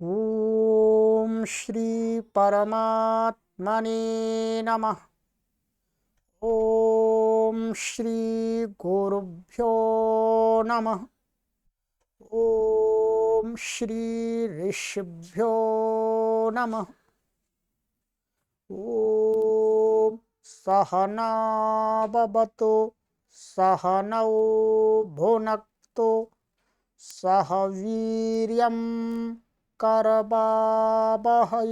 ओम श्री परमात्मने नमः। ओम श्री गुरुभ्यो नमः। ओम श्री ऋषिभ्यो नमः। ओम सहना भवतु सहनौ भुनक्तु सह वीर्यं करवावहै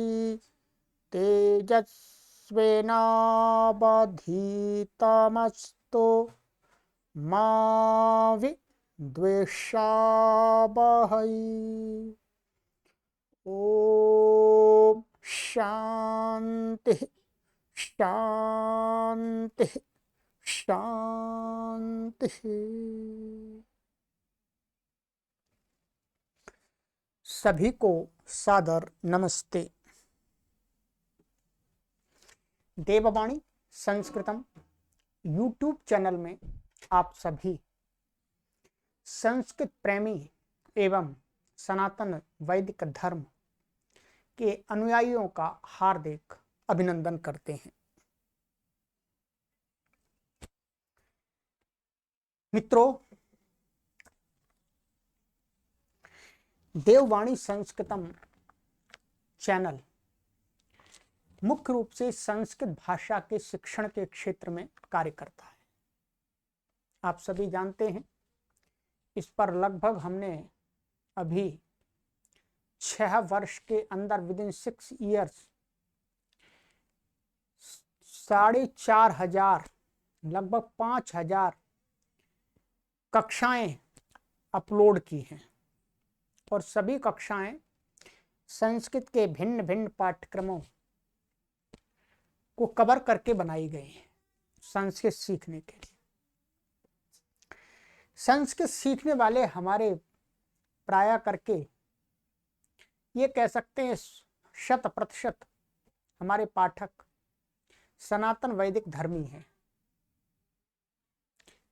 तेजस्विनावधीतमस्तु मा विद्विषावहै। ओम शांति शांति शांति। सभी को सादर नमस्ते। देववाणी संस्कृतम यूट्यूब चैनल में आप सभी संस्कृत प्रेमी एवं सनातन वैदिक धर्म के अनुयायियों का हार्दिक अभिनंदन करते हैं। मित्रों, देववाणी संस्कृतम चैनल मुख्य रूप से संस्कृत भाषा के शिक्षण के क्षेत्र में कार्य करता है। आप सभी जानते हैं, इस पर लगभग हमने अभी 6 वर्ष के अंदर विद इन 6 ईयर्स 4,500 लगभग 5,000 कक्षाएं अपलोड की हैं और सभी कक्षाएं संस्कृत के भिन्न भिन्न पाठ्यक्रमों को कवर करके बनाई गई हैं संस्कृत सीखने के लिए। संस्कृत सीखने वाले हमारे प्राय करके ये कह सकते हैं 100% हमारे पाठक सनातन वैदिक धर्मी हैं।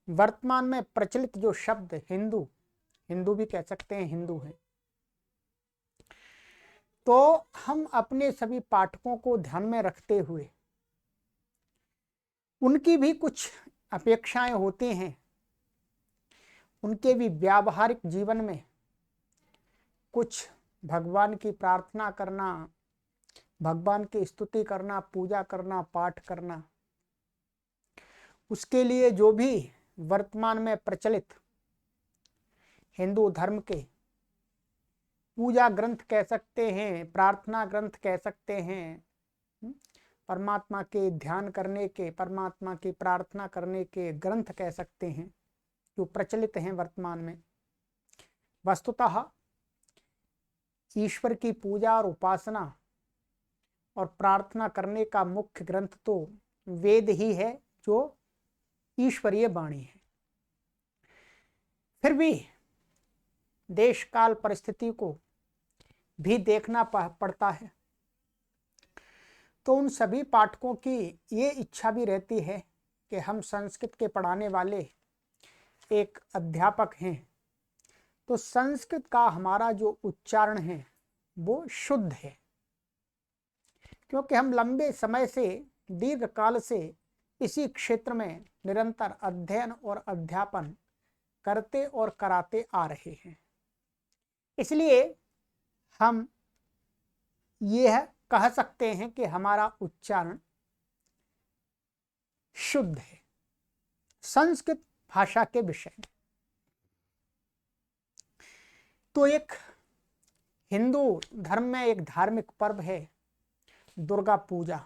वर्तमान में प्रचलित जो शब्द हिंदू भी कह सकते हैं, हिंदू हैं, तो हम अपने सभी पाठकों को ध्यान में रखते हुए उनकी भी कुछ अपेक्षाएं होती हैं, उनके भी व्यावहारिक जीवन में कुछ भगवान की प्रार्थना करना, भगवान की स्तुति करना, पूजा करना, पाठ करना, उसके लिए जो भी वर्तमान में प्रचलित हिंदू धर्म के पूजा ग्रंथ कह सकते हैं, प्रार्थना ग्रंथ कह सकते हैं, परमात्मा के ध्यान करने के, परमात्मा की प्रार्थना करने के ग्रंथ कह सकते हैं, जो प्रचलित हैं वर्तमान में। वस्तुतः ईश्वर की पूजा और उपासना और प्रार्थना करने का मुख्य ग्रंथ तो वेद ही है, जो ईश्वरीय वाणी है। फिर भी देश काल परिस्थिति को भी देखना पड़ता है, तो उन सभी पाठकों की ये इच्छा भी रहती है कि हम संस्कृत के पढ़ाने वाले एक अध्यापक हैं, तो संस्कृत का हमारा जो उच्चारण है वो शुद्ध है, क्योंकि हम लंबे समय से, दीर्घ काल से इसी क्षेत्र में निरंतर अध्ययन और अध्यापन करते और कराते आ रहे हैं। इसलिए हम यह कह सकते हैं कि हमारा उच्चारण शुद्ध है संस्कृत भाषा के विषय में। तो एक हिंदू धर्म में एक धार्मिक पर्व है दुर्गा पूजा,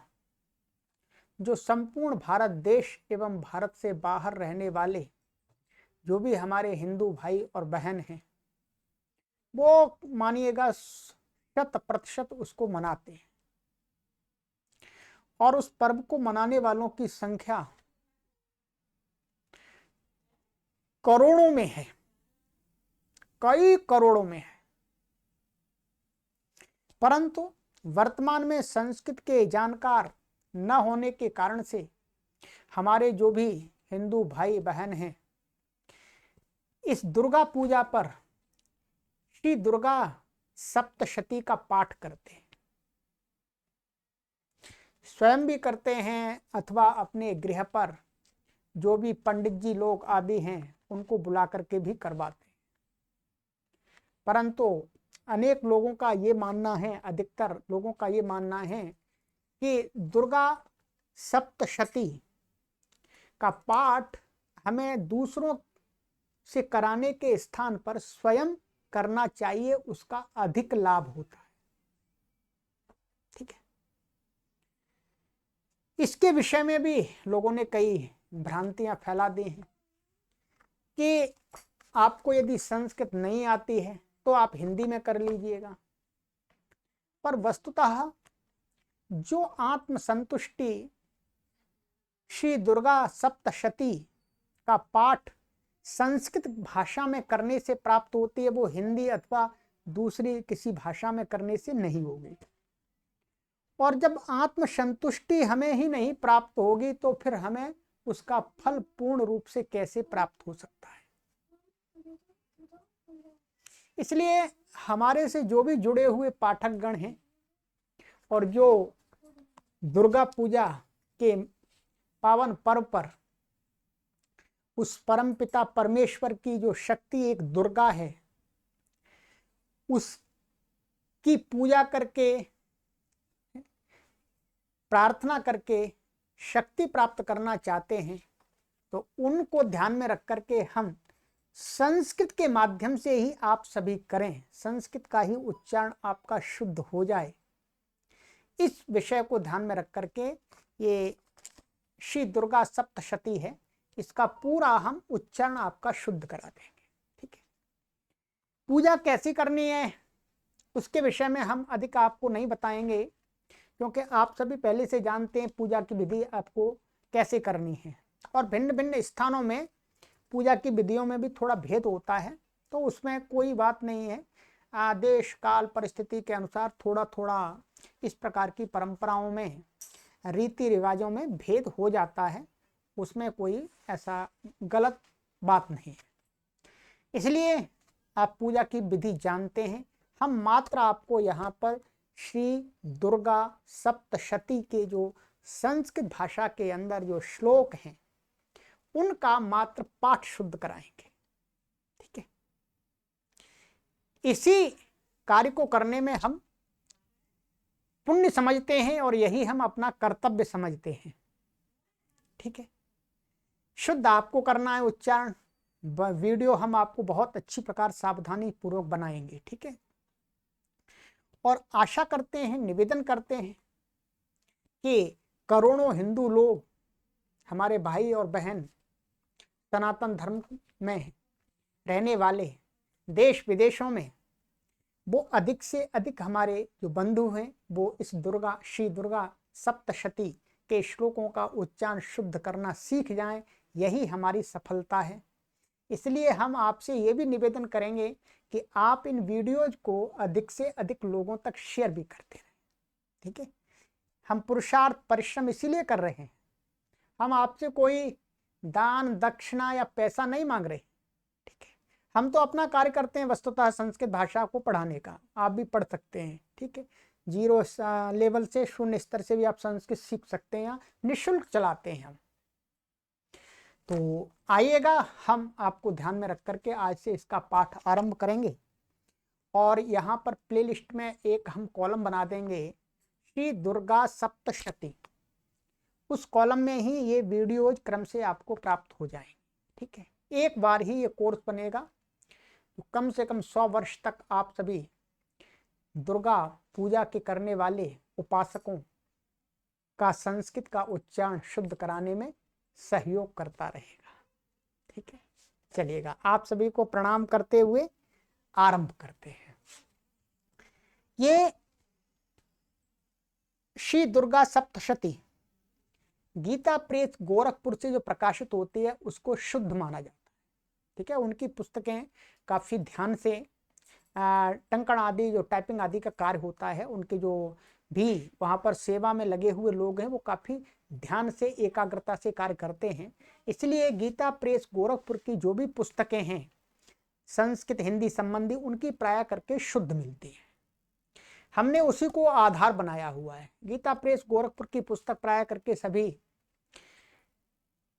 जो संपूर्ण भारत देश एवं भारत से बाहर रहने वाले जो भी हमारे हिंदू भाई और बहन हैं, वो मानिएगा 100% उसको मनाते हैं। और उस पर्व को मनाने वालों की संख्या करोड़ों में है, कई करोड़ों में है। परंतु वर्तमान में संस्कृत के जानकार न होने के कारण से हमारे जो भी हिंदू भाई बहन हैं, इस दुर्गा पूजा पर श्री दुर्गा सप्तशती का पाठ करते हैं, स्वयं भी करते हैं अथवा अपने गृह पर जो भी पंडित जी लोग आदि हैं उनको बुला करके भी करवाते हैं। परंतु अनेक लोगों का ये मानना है, अधिकतर लोगों का ये मानना है कि दुर्गा सप्तशती का पाठ हमें दूसरों से कराने के स्थान पर स्वयं करना चाहिए, उसका अधिक लाभ होता है। ठीक है, इसके विषय में भी लोगों ने कई भ्रांतियां फैला दी हैं कि आपको यदि संस्कृत नहीं आती है तो आप हिंदी में कर लीजिएगा, पर वस्तुतः जो आत्मसंतुष्टि श्री दुर्गा सप्तशती का पाठ संस्कृत भाषा में करने से प्राप्त होती है, वो हिंदी अथवा दूसरी किसी भाषा में करने से नहीं होगी। और जब आत्मसंतुष्टि हमें ही नहीं प्राप्त होगी तो फिर हमें उसका फल पूर्ण रूप से कैसे प्राप्त हो सकता है। इसलिए हमारे से जो भी जुड़े हुए पाठक गण हैं और जो दुर्गा पूजा के पावन पर्व पर उस परमपिता परमेश्वर की जो शक्ति एक दुर्गा है उसकी पूजा करके, प्रार्थना करके शक्ति प्राप्त करना चाहते हैं, तो उनको ध्यान में रख करके हम संस्कृत के माध्यम से ही आप सभी करें, संस्कृत का ही उच्चारण आपका शुद्ध हो जाए, इस विषय को ध्यान में रख करके ये श्री दुर्गा सप्तशती है, इसका पूरा हम उच्चारण आपका शुद्ध करा देंगे। ठीक है, पूजा कैसी करनी है उसके विषय में हम अधिक आपको नहीं बताएंगे, क्योंकि आप सभी पहले से जानते हैं पूजा की विधि आपको कैसे करनी है। और भिन्न भिन्न स्थानों में पूजा की विधियों में भी थोड़ा भेद होता है, तो उसमें कोई बात नहीं है। देश काल परिस्थिति के अनुसार थोड़ा थोड़ा इस प्रकार की परंपराओं में, रीति रिवाजों में भेद हो जाता है, उसमें कोई ऐसा गलत बात नहीं है। इसलिए आप पूजा की विधि जानते हैं, हम मात्र आपको यहाँ पर श्री दुर्गा सप्तशती के जो संस्कृत भाषा के अंदर जो श्लोक हैं उनका मात्र पाठ शुद्ध कराएंगे। ठीक है, इसी कार्य को करने में हम पुण्य समझते हैं और यही हम अपना कर्तव्य समझते हैं। ठीक है, शुद्ध आपको करना है उच्चारण, वीडियो हम आपको बहुत अच्छी प्रकार सावधानी पूर्वक बनाएंगे। ठीक है, और आशा करते हैं, निवेदन करते हैं कि करोड़ों हिंदू लोग, हमारे भाई और बहन सनातन धर्म में रहने वाले देश विदेशों में, वो अधिक से अधिक हमारे जो बंधु हैं वो इस दुर्गा श्री दुर्गा सप्तशती के श्लोकों का उच्चारण शुद्ध करना सीख जाएं, यही हमारी सफलता है। इसलिए हम आपसे ये भी निवेदन करेंगे कि आप इन वीडियोज को अधिक से अधिक लोगों तक शेयर भी करते रहें। ठीक है, हम पुरुषार्थ परिश्रम इसीलिए कर रहे हैं, हम आपसे कोई दान दक्षिणा या पैसा नहीं मांग रहे। ठीक है, हम तो अपना कार्य करते हैं वस्तुतः संस्कृत भाषा को पढ़ाने का, आप भी पढ़ सकते हैं। ठीक है, 0 लेवल से 0 स्तर से भी आप संस्कृत सीख सकते हैं, निःशुल्क चलाते हैं हम। तो आइएगा, हम आपको ध्यान में रख करके आज से इसका पाठ आरंभ करेंगे। और यहाँ पर प्लेलिस्ट में एक हम कॉलम बना देंगे श्री दुर्गा सप्तशती, उस कॉलम में ही ये वीडियोज क्रम से आपको प्राप्त हो जाएंगे। ठीक है, एक बार ही ये कोर्स बनेगा, तो कम से कम 100 वर्ष तक आप सभी दुर्गा पूजा के करने वाले उपासकों का संस्कृत का उच्चारण शुद्ध कराने में सहयोग करता रहेगा। ठीक है, चलिएगा, आप सभी को प्रणाम करते हुए आरंभ करते हैं। ये श्री दुर्गा सप्तशती गीता प्रेस गोरखपुर से जो प्रकाशित होती है उसको शुद्ध माना जाता है। ठीक है, उनकी पुस्तकें काफ़ी ध्यान से टंकण आदि जो टाइपिंग आदि का कार्य होता है, उनके जो भी वहाँ पर सेवा में लगे हुए लोग हैं वो काफ़ी ध्यान से एकाग्रता से कार्य करते हैं। इसलिए गीता प्रेस गोरखपुर की जो भी पुस्तकें हैं संस्कृत हिंदी संबंधी उनकी प्राय करके शुद्ध मिलती है। हमने उसी को आधार बनाया हुआ है। गीता प्रेस गोरखपुर की पुस्तक प्राय करके सभी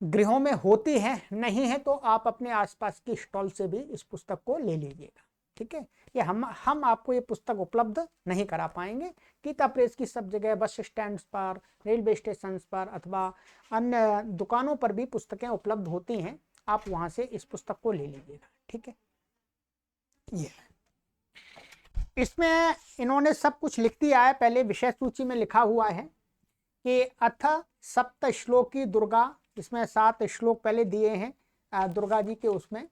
गृहों में होती है, नहीं है तो आप अपने आसपास की स्टॉल से भी इस पुस्तक को ले लीजिएगा। ठीक है, ये हम आपको ये पुस्तक उपलब्ध नहीं करा पाएंगे। गीता प्रेस की सब जगह बस स्टैंड पर, रेलवे स्टेशन पर अथवा अन्य दुकानों पर भी पुस्तकें उपलब्ध होती हैं, आप वहां से इस पुस्तक को ले लीजिएगा। ठीक है, ये इसमें इन्होंने सब कुछ लिख दिया है। पहले विषय सूची में लिखा हुआ है कि अथ सप्त श्लोकी दुर्गा, इसमें 7 श्लोक पहले दिए हैं दुर्गा जी के उसमें,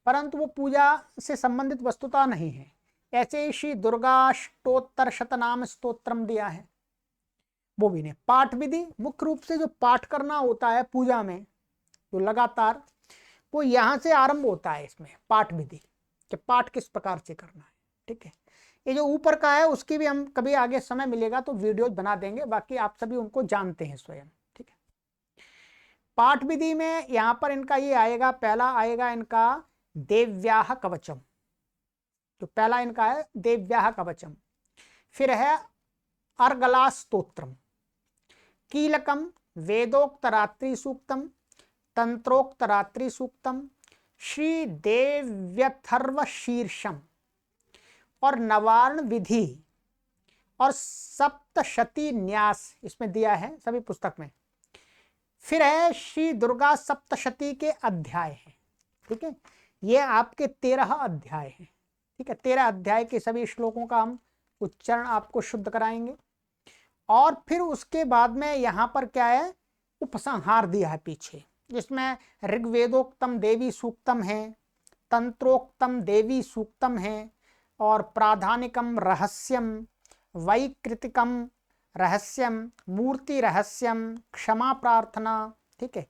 परंतु वो पूजा से संबंधित वस्तुता नहीं है। ऐसे ही श्री दुर्गाष्टोत्तर शतनाम स्तोत्रम दिया है, वो भी नहीं। पाठ विधि, मुख्य रूप से जो पाठ करना होता है पूजा में जो लगातार, वो यहाँ से आरंभ होता है। इसमें पाठ विधि कि पाठ किस प्रकार से करना है। ठीक है, ये जो ऊपर का है उसकी भी हम कभी आगे समय मिलेगा तो वीडियो बना देंगे, बाकी आप सभी उनको जानते हैं स्वयं। ठीक है, पाठ विधि में यहाँ पर इनका ये आएगा, पहला आएगा इनका देव्याह कवचम, तो पहला इनका है देव्याह कवचम। फिर है अर्गला स्तोत्रम, कीलकम, वेदोक्त रात्रि सूक्तम, तंत्रोक्त रात्रि सूक्तम, श्री देव्यथर्व शीर्षम और नवार्ण विधि और सप्तशती न्यास इसमें दिया है सभी पुस्तक में। फिर है श्री दुर्गा सप्तशती के अध्याय है। ठीक है, ये आपके 13 अध्याय हैं। ठीक है, 13 अध्याय के सभी श्लोकों का हम उच्चारण आपको शुद्ध कराएंगे। और फिर उसके बाद में यहाँ पर क्या है, उपसंहार दिया है पीछे, जिसमें ऋग्वेदोक्तम देवी सूक्तम है, तंत्रोक्तम देवी सूक्तम है, और प्राधानिकम रहस्यम, वैकृतिकम रहस्यम, मूर्ति रहस्यम, क्षमा प्रार्थना। ठीक है,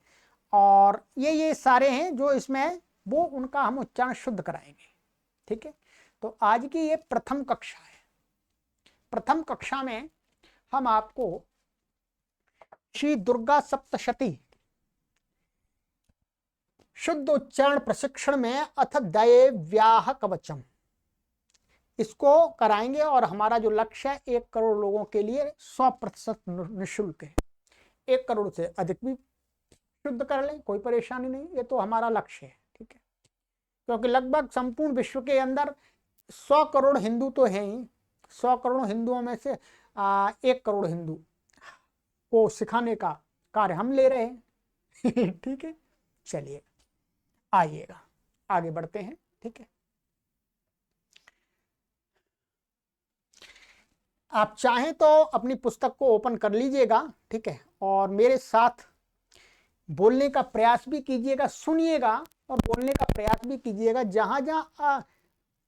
और ये सारे हैं जो इसमें, वो उनका हम उच्चारण शुद्ध कराएंगे। ठीक है, तो आज की ये प्रथम कक्षा है। प्रथम कक्षा में हम आपको श्री दुर्गा सप्तशती शुद्ध उच्चारण प्रशिक्षण में अथ दैव्याह कवचम इसको कराएंगे। और हमारा जो लक्ष्य है 1 करोड़ लोगों के लिए 100% निःशुल्क है। 1 करोड़ से अधिक भी शुद्ध कर लें, कोई परेशानी नहीं, ये तो हमारा लक्ष्य है। ठीक है, क्योंकि लगभग संपूर्ण विश्व के अंदर 100 करोड़ हिंदू तो हैं ही। 100 करोड़ हिंदुओं में से 1 करोड़ हिंदू को सिखाने का कार्य हम ले रहे हैं। ठीक है, चलिए आइएगा, आगे बढ़ते हैं। ठीक है, आप चाहें तो अपनी पुस्तक को ओपन कर लीजिएगा। ठीक है, और मेरे साथ बोलने का प्रयास भी कीजिएगा, सुनिएगा और बोलने का प्रयास भी कीजिएगा। जहां जहां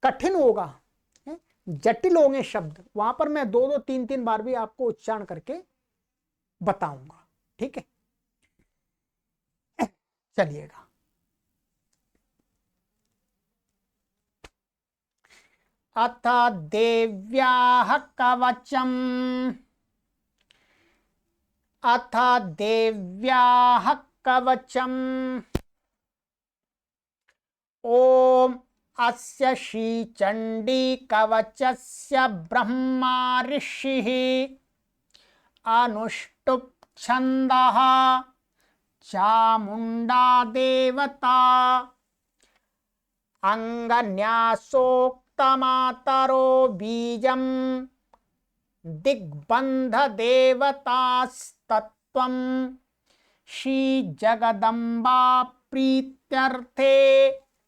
कठिन होगा, जटिल होंगे शब्द, वहां पर मैं 2-2, 3-3 बार भी आपको उच्चारण करके बताऊंगा। ठीक है, चलिएगा। अथ देव्याः कवचम्, अथ देव्याः कवचम्। ओम अस्य श्रीचंडी कवचस्य ब्रह्मा ऋषिः अनुष्टुप् छन्दः चामुंडा देवता अंगन्यासोक्तमातरो बीजं दिग्बंध देवतास्तत्त्वं श्री जगदम्बा प्रीत्यर्थे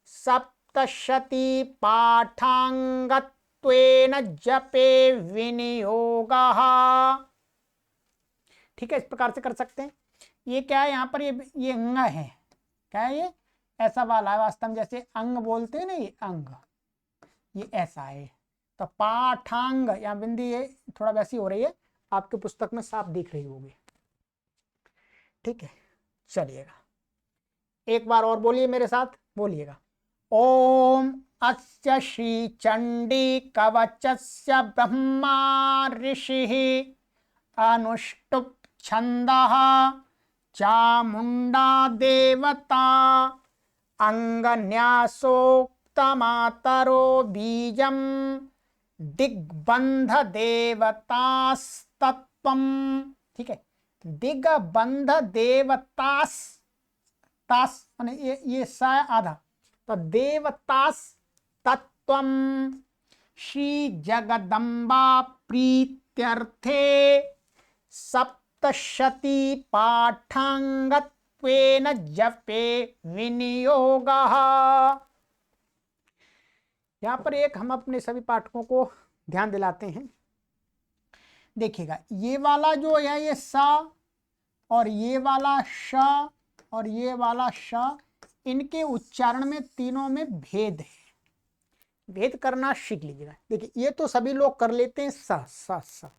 सप्तशती पाठांगत्वेन जपे विनियोगः। ठीक है, इस प्रकार से कर सकते हैं। ये क्या है, यहाँ पर ये अंग है। क्या है ये, ऐसा वाला है वास्तव में, जैसे अंग बोलते हैं ना, ये अंग, ये ऐसा है। तो पाठांग, यहाँ बिंदी है थोड़ा वैसी हो रही है, आपकी पुस्तक में साफ दिख रही होगी। ठीक है, चलिएगा एक बार और बोलिए मेरे साथ, बोलिएगा। ओम अस्य श्री चंडी कवचस्य ब्रह्मा ऋषिः अनुष्टुप् छन्दः चामुंडा देवता अंगन्यासोक्तमातरो उत्तमातरो बीजम दिग्बंध देवतास्तत्वम। ठीक है, दिग्बंध देवतास, तास माने ये सा आधा, तो देवतास तत्वम श्री जगदम्बा प्रीत्यर्थे सप्तशती पाठांगत्वेन जपे विनियोगः। यहां पर एक हम अपने सभी पाठकों को ध्यान दिलाते हैं। देखिएगा, ये वाला जो है ये सा और ये वाला श और ये वाला श, इनके उच्चारण में तीनों में भेद है। भेद करना सीख लीजिएगा। देखिए, ये तो सभी लोग कर लेते हैं सा सा सा,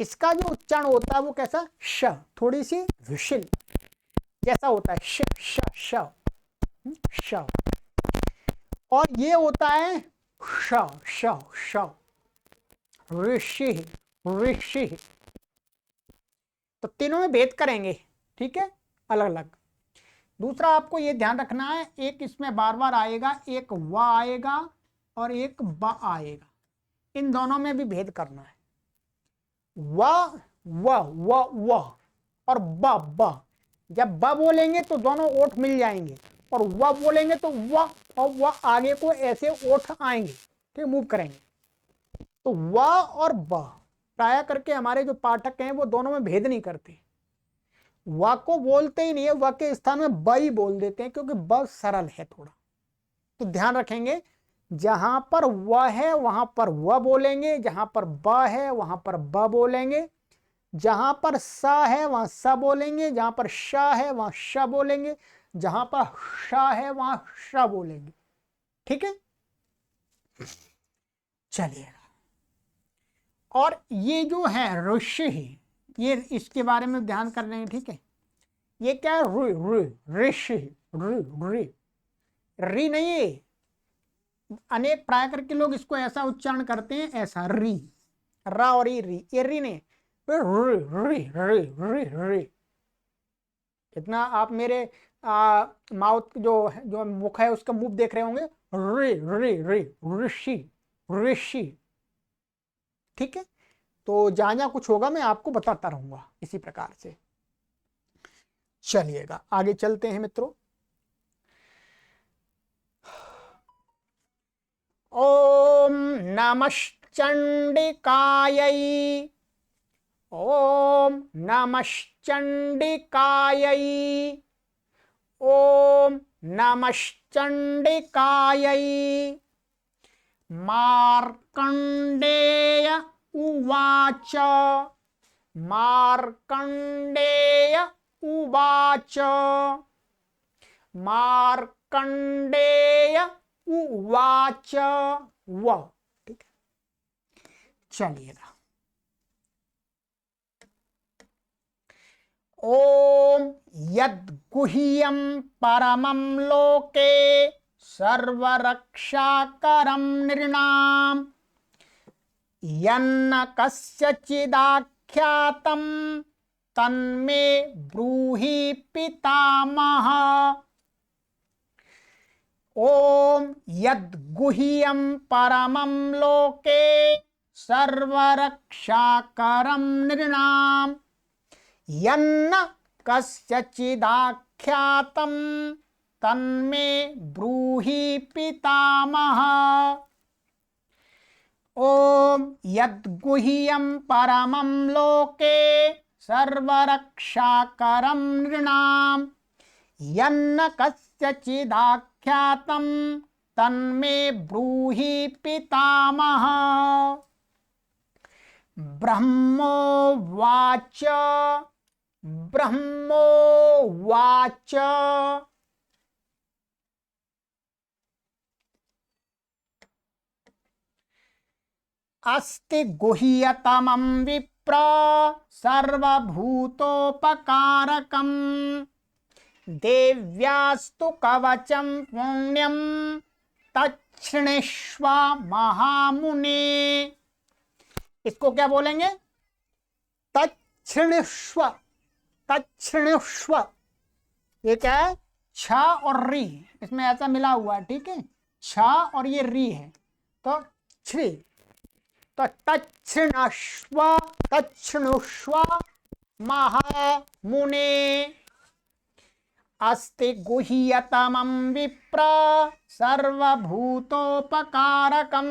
इसका जो उच्चारण होता है वो कैसा, श, थोड़ी सी विशिल जैसा होता है, श श श श, और ये होता है श श श, ऋषि ऋषि। तो तीनों में भेद करेंगे, ठीक है, अलग अलग। दूसरा आपको ये ध्यान रखना है, एक इसमें बार बार आएगा, एक व आएगा और एक ब आएगा, इन दोनों में भी भेद करना है। व व व व और ब ब, जब ब बोलेंगे तो दोनों ओठ मिल जाएंगे, और व बोलेंगे तो व और व आगे को ऐसे ओठ आएंगे, ठीक, मूव करेंगे। तो व और ब प्राय करके हमारे जो पाठक हैं वो दोनों में भेद नहीं करते, व को बोलते ही नहीं है, व के स्थान में ब ही बोल देते हैं, क्योंकि ब सरल है थोड़ा। तो ध्यान रखेंगे, जहां पर व है वहां पर व बोलेंगे, जहां पर ब है वहां पर ब बोलेंगे, जहां पर स है वहां स बोलेंगे, जहां पर श है वहां श बोलेंगे, जहां पर श है वहां श बोलेंगे। ठीक है, चलिएगा। और ये जो है ऋषि, ये इसके बारे में ध्यान कर लेंगे। ठीक है, ये क्या है, ऋषि, री नहीं है, अनेक प्राय करके लोग इसको ऐसा उच्चारण करते हैं, ऐसा री, रा और ये री नहीं, री। इतना आप मेरे माउथ जो मुख है उसका मुंह देख रहे होंगे, री ऋषि ऋषि। ठीक है, तो जहां जहां कुछ होगा मैं आपको बताता रहूंगा इसी प्रकार से। चलिएगा, आगे चलते हैं मित्रों। ओम नमश्चंडिकायै, ओम नमश्चंडिकायै, ओम नमश्चंडिकायै। मार्कंडेय उवाच, मार्कंडेय उवाच, मार्कंडेय उवाच व। ठीक है, चलिएगा। ओम यद्गुह्यं परमं लोके सर्वरक्षाकरं नृणाम् यन्न कस्यचिदाख्यातं तन्मे ब्रूहि पितामह। ओम यद्गुह्यं परमं लोके सर्वरक्षाकरं नृणाम् यन्न कस्यचिदाख्यातं तन्मे ब्रूहि पितामह। ओम यद्गुह्यं परमं लोके सर्वरक्षाकरं नृणाम् यन्न कस्यचिदाख्यातं तन्मे ब्रूहि पितामह। ब्रह्मोवाच, ब्रह्मोवाच। अस्ति गुह्यतमं विप्र सर्वभूतोपकारकम् देव्यास्तु कवचं पुण्यं तच्छृणुष्व महामुने। इसको क्या बोलेंगे, तच्छृणुष्व, तच्छृणुष्व। ये क्या है, छ और री, इसमें ऐसा मिला हुआ है। ठीक है, छ और ये री है तो छ्री, तो तच्छृणुष्व महामुने अस्ति गुह्यतमं विप्र सर्वभूतोपकारकं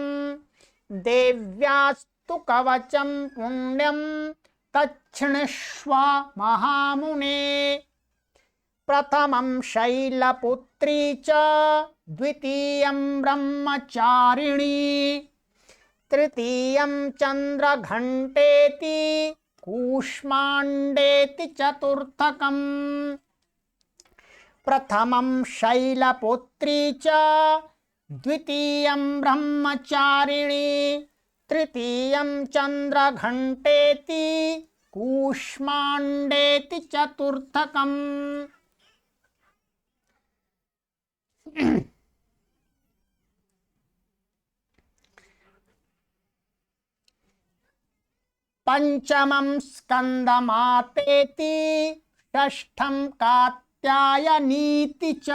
देव्यास्तु कवचं पुण्यं तच्छृणुष्व महामुने प्रथमं शैलपुत्री च द्वितीयं ब्रह्मचारिणी तृतीयं चन्द्रघण्टेति कूष्माण्डेति चतुर्थकम् प्रथमं शैलपुत्री च द्वितीयं ब्रह्मचारिणी तृतीयं चन्द्रघण्टेति कूष्माण्डेति चतुर्थकम्। पंचमं स्कंदमातेति षष्ठं कात्यायनीति च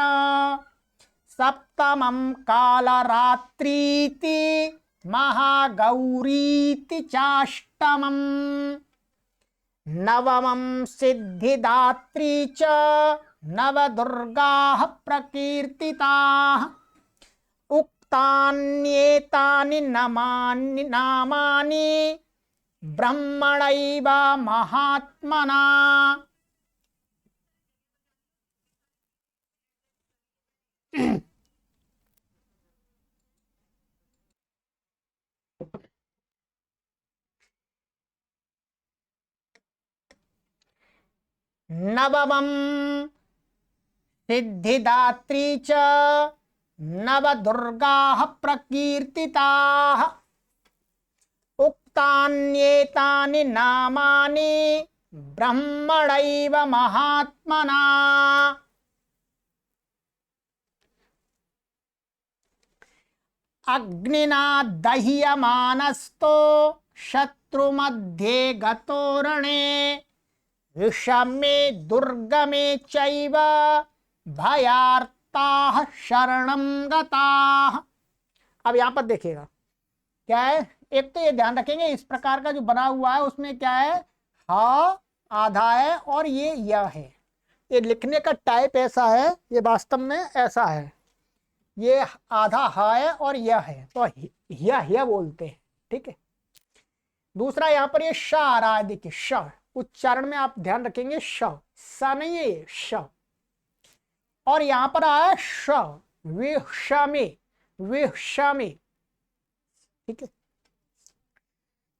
सप्तमं कालरात्रीति महागौरीति चाष्टमम् नवमं सिद्धिदात्री च नवदुर्गाः प्रकीर्तिताः उक्तान्येतानि नामानि ब्रह्मणैव महात्मना। नवमं सिद्धिदात्री च नवदुर्गाः प्रकीर्तिताः उक्तान्येतानि नामानि ब्रह्मणैव महात्मना। अग्निना दह्यमानस्तो शत्रुमध्ये गतो रणे विषमे दुर्गमे चैव भयार्ताः शरणं गताः। अब यहाँ पर देखिएगा क्या है, एक तो ये ध्यान रखेंगे इस प्रकार का जो बना हुआ है उसमें क्या है, हा आधा है और ये यह है। ये लिखने का टाइप ऐसा है, ये वास्तव में ऐसा है, ये आधा हा है और यह है तो यह बोलते हैं, ठीक है। दूसरा यहाँ पर ये श आ रहा है, देखिए श उच्चारण में आप ध्यान रखेंगे, श स नहीं है ये श, और यहां पर आया श विषमे विषमे, ठीक है।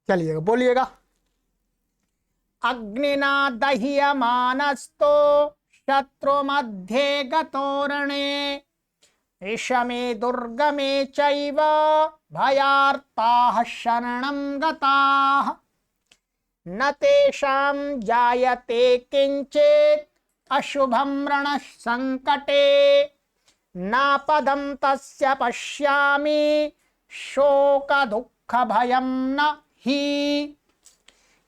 चलिएगा बोलिएगा। अग्निना दह्यमानस्तो शत्रु मध्ये गतो रणे विषमे दुर्गमे चैव भयार्ताः शरणं गताः न तेषां जायते किंचित् अशुभं रणसंकटे नापदं तस्य पश्यामि शोक दुख भयं न ही।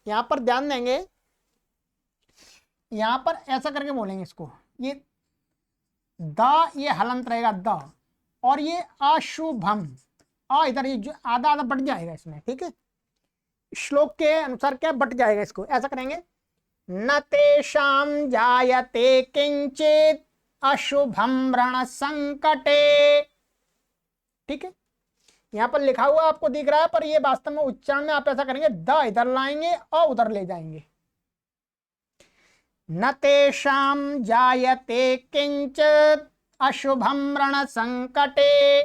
यहां पर ध्यान देंगे, यहां पर ऐसा करके बोलेंगे इसको, ये द ये हलंत रहेगा द और ये अशुभम इधर ये जो आधा आधा बढ़ जाएगा इसमें, ठीक है। श्लोक के अनुसार क्या बट जाएगा, इसको ऐसा करेंगे, न तेषां जायते किंचित अशुभम रण संकटे, ठीक है। यहां पर लिखा हुआ आपको दिख रहा है, पर ये वास्तव में उच्चारण में आप ऐसा करेंगे, द इधर लाएंगे और उधर ले जाएंगे। न तेषां जायते किंचित अशुभम रण संकटे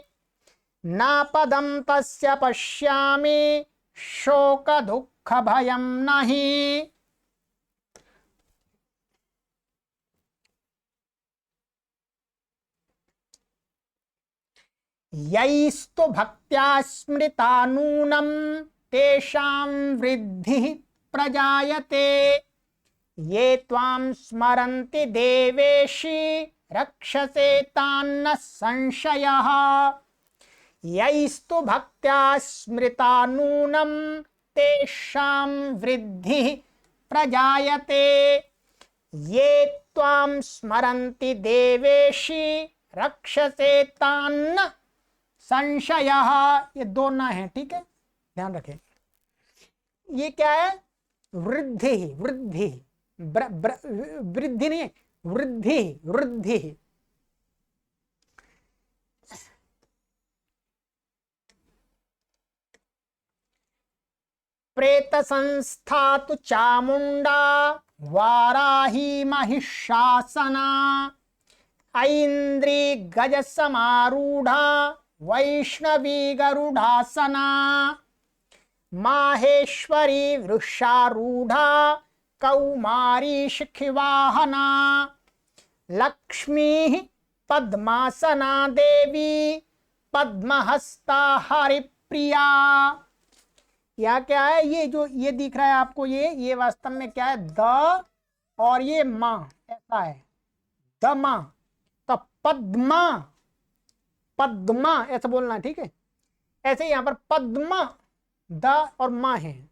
न पदम तस्य पश्यामि शोक दुख भयं नहि। यैस्तु भक्त्या स्मृता नूनं तेषां वृद्धिः प्रजायते ये त्वां स्मरन्ति देवेशि रक्षसे तान्न संशयः। यैस्तु भक्त्या स्मृता नूनं तेषां वृद्धिः प्रजायते ये त्वां स्मरन्ति देवेशि रक्षसे तान्न संशयः, ये दो न है, ठीक है, ध्यान रखें। ये क्या है? वृद्धि, वृद्धि, वृद्धि नहीं, वृद्धि, वृद्धि। प्रेत संस्था तु चामुंडा वाराही महिषासना ऐन्द्री गज समारूढ़ा वैष्णवी गरुडासना माहेश्वरी वृषारूढ़ा कौमारी शिखिवाहना लक्ष्मी पद्मासना देवी पद्महस्ता हरिप्रिया। या क्या है? ये जो ये दिख रहा है आपको, ये वास्तव में क्या है? द और ये माँ, ऐसा है द माँ। तो पद्मा, पद्मा ऐसा बोलना, ठीक है। ऐसे यहां पर पद्मा द और माँ है।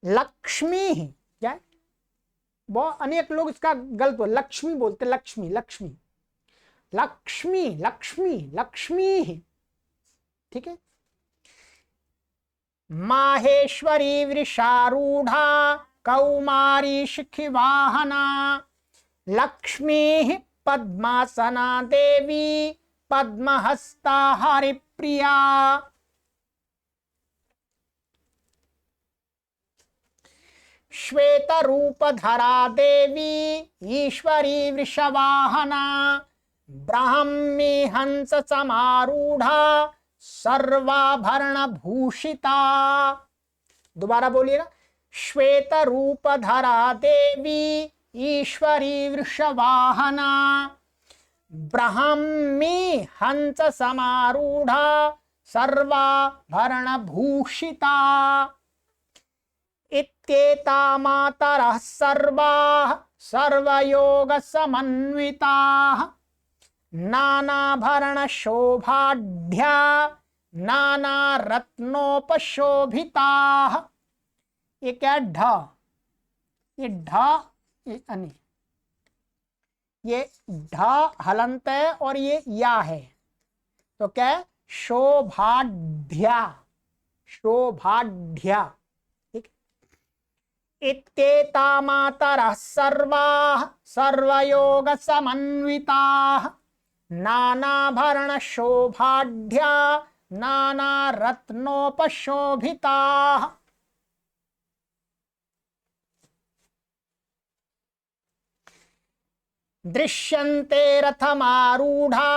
लक्ष्मी क्या है? बहुत अनेक लोग इसका गलत बोल, लक्ष्मी बोलते, लक्ष्मी, लक्ष्मी, लक्ष्मी, लक्ष्मी, लक्ष्मी, ठीक है। माहेश्वरी वृषारूढ़ा कौमारी शिखिवाहना लक्ष्मी पद्मासना देवी पद्महस्ता हरिप्रिया। श्वेत रूपधरा देवी ईश्वरी वृषवाहना ब्राह्मी हंस समारूढ़ा सर्वाभरण भूषिता। दोबारा बोलिएगा। श्वेत रूपधरा देवी ईश्वरी वृषवाहना ब्राह्मी हंस समारूढ़ा सर्वाभरण भूषिता इत्येता मातरः सर्वाः सर्वयोग समन्विताः नानाभरण शोभाढ्या नाना रत्नोपशोभिताः। ये क्या? ढ, ये ढ, ये अनि, ये ढ हलंत है और ये या है, तो क्या है? शोभाढ्या, शोभाढ्या, ठीक। इत्येता मातरः सर्वाः सर्वयोग समन्विताः नानाभरण शोभाढ्या नाना रत्नोपशोभिताः। दृश्यन्ते रथमारूढ़ा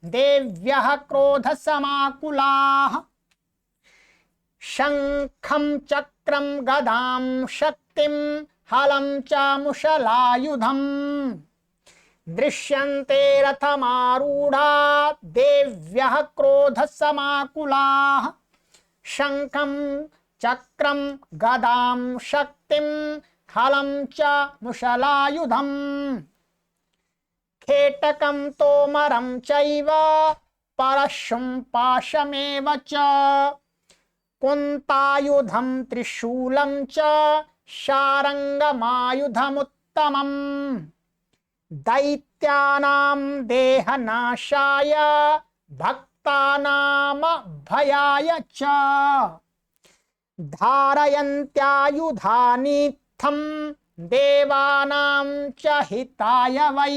देव्यः क्रोधसमाकुलाः शंखं चक्रं गदां शक्तिं हलं च मुशलायुधम्। दृश्यन्ते रथमारूढ़ा देव्यः क्रोधसमाकुलाः शंखं चक्रं गदां शक्तिं हलं च मुशलायुधम्। खेटकं तोमरं चैव परशुं पाशमेव च कुन्तायुधं त्रिशूलं च शारङ्गमायुधमुत्तमम्। दैत्यानां देहनाशाय भक्तानां भयाय च धारयन्त्यायुधानीत्थं देवानां च हिताय वै।